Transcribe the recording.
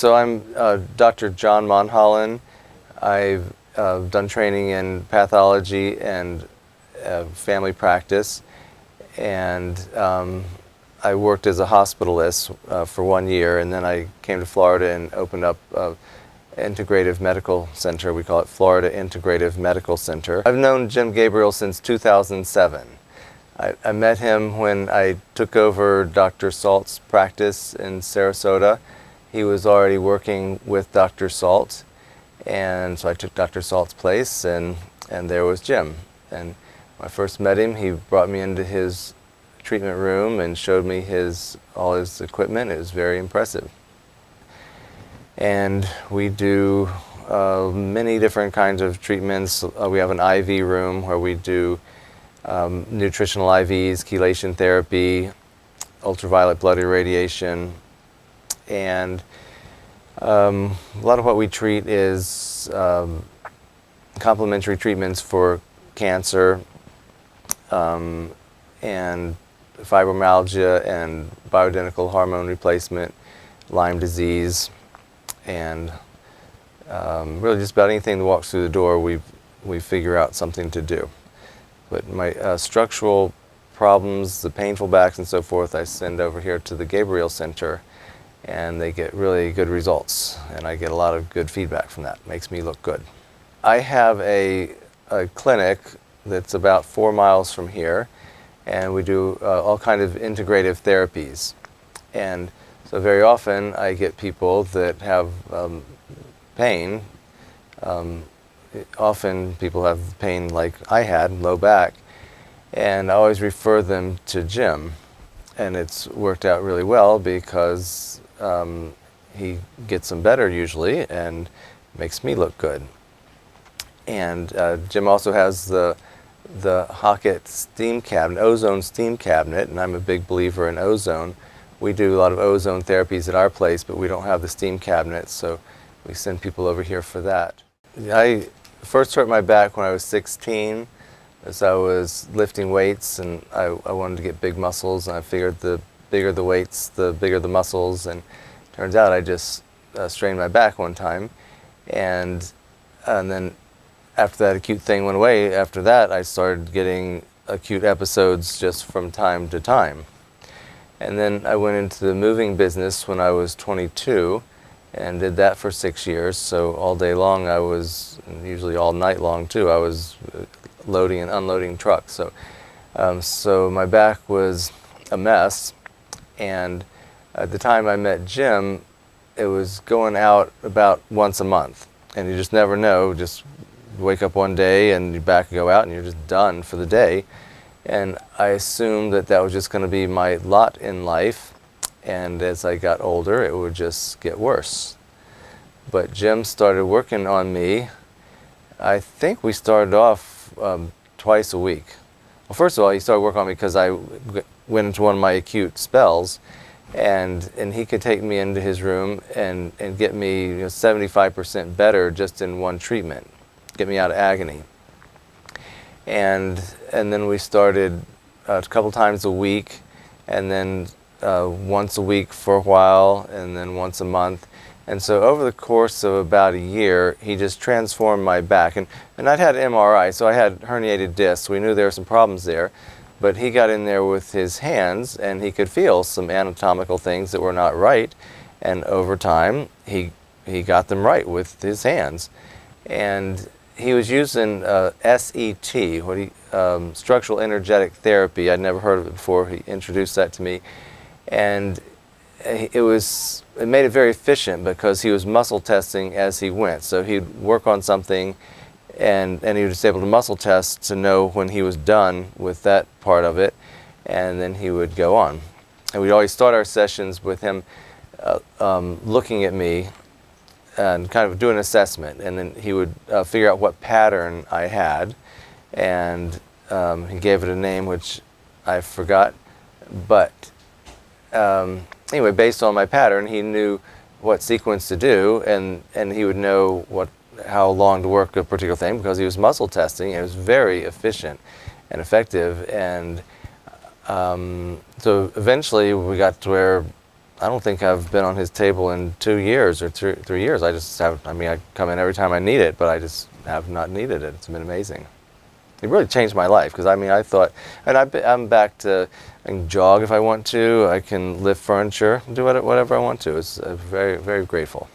So I'm Dr. John Monhollon. I've done training in pathology and family practice, and I worked as a hospitalist for 1 year, and then I came to Florida and opened up an integrative medical center. We call it Florida Integrative Medical Center. I've known Jim Gabriel since 2007. I met him when I took over Dr. Salt's practice in Sarasota. He was already working with Dr. Salt, and so I took Dr. Salt's place, and there was Jim. And when I first met him, he brought me into his treatment room and showed me all his equipment. It was very impressive. And we do many different kinds of treatments. We have an IV room where we do nutritional IVs, chelation therapy, ultraviolet blood irradiation, and a lot of what we treat is complementary treatments for cancer and fibromyalgia and bioidentical hormone replacement, Lyme disease, and really just about anything that walks through the door, we figure out something to do. But my structural problems, the painful backs and so forth, I send over here to the Gabriel Center, and they get really good results, and I get a lot of good feedback from that. It makes me look good. I have a clinic that's about 4 miles from here, and we do all kinds of integrative therapies. And so very often I get people that have pain. Often people have pain like I had, low back, and I always refer them to Jim. And it's worked out really well because he gets them better usually and makes me look good. And Jim also has the Hockett steam cabinet, ozone steam cabinet, and I'm a big believer in ozone. We do a lot of ozone therapies at our place, but we don't have the steam cabinet, so we send people over here for that. I first hurt my back when I was 16, as I was lifting weights, and I wanted to get big muscles, and I figured the bigger the weights, the bigger the muscles, and turns out I just strained my back one time, and then after that acute thing went away, after that I started getting acute episodes just from time to time. And then I went into the moving business when I was 22 and did that for 6 years. So all day long I was, and usually all night long too, I was loading and unloading trucks. So my back was a mess, and at the time I met Jim, it was going out about once a month, and you just never know. Just wake up one day and your back go out and you're just done for the day. And I assumed that that was just going to be my lot in life, and as I got older it would just get worse. But Jim started working on me. I think we started off twice a week. Well, first of all, he started working on me because I went into one of my acute spells, and he could take me into his room and get me 75% better just in one treatment, get me out of agony. And then we started a couple times a week, and then once a week for a while, and then once a month. And so over the course of about a year, he just transformed my back. And I'd had an MRI, so I had herniated discs. We knew there were some problems there. But he got in there with his hands, and he could feel some anatomical things that were not right. And over time, he got them right with his hands. And he was using SET, structural energetic therapy. I'd never heard of it before. He introduced that to me, and it made it very efficient because he was muscle testing as he went. So he'd work on something, and he was able to muscle test to know when he was done with that part of it, and then he would go on. And we'd always start our sessions with him looking at me and kind of do an assessment, and then he would figure out what pattern I had, and he gave it a name which I forgot, but anyway, based on my pattern, he knew what sequence to do, and he would know how long to work a particular thing because he was muscle testing. It was very efficient and effective, and so eventually we got to where I don't think I've been on his table in 2 years or 3 years. I just have, I mean, I come in every time I need it, but I just have not needed it. It's been amazing. It really changed my life because I mean, I thought, and I'm back to, I can jog if I want to, I can lift furniture, do whatever I want to. It's very, very grateful.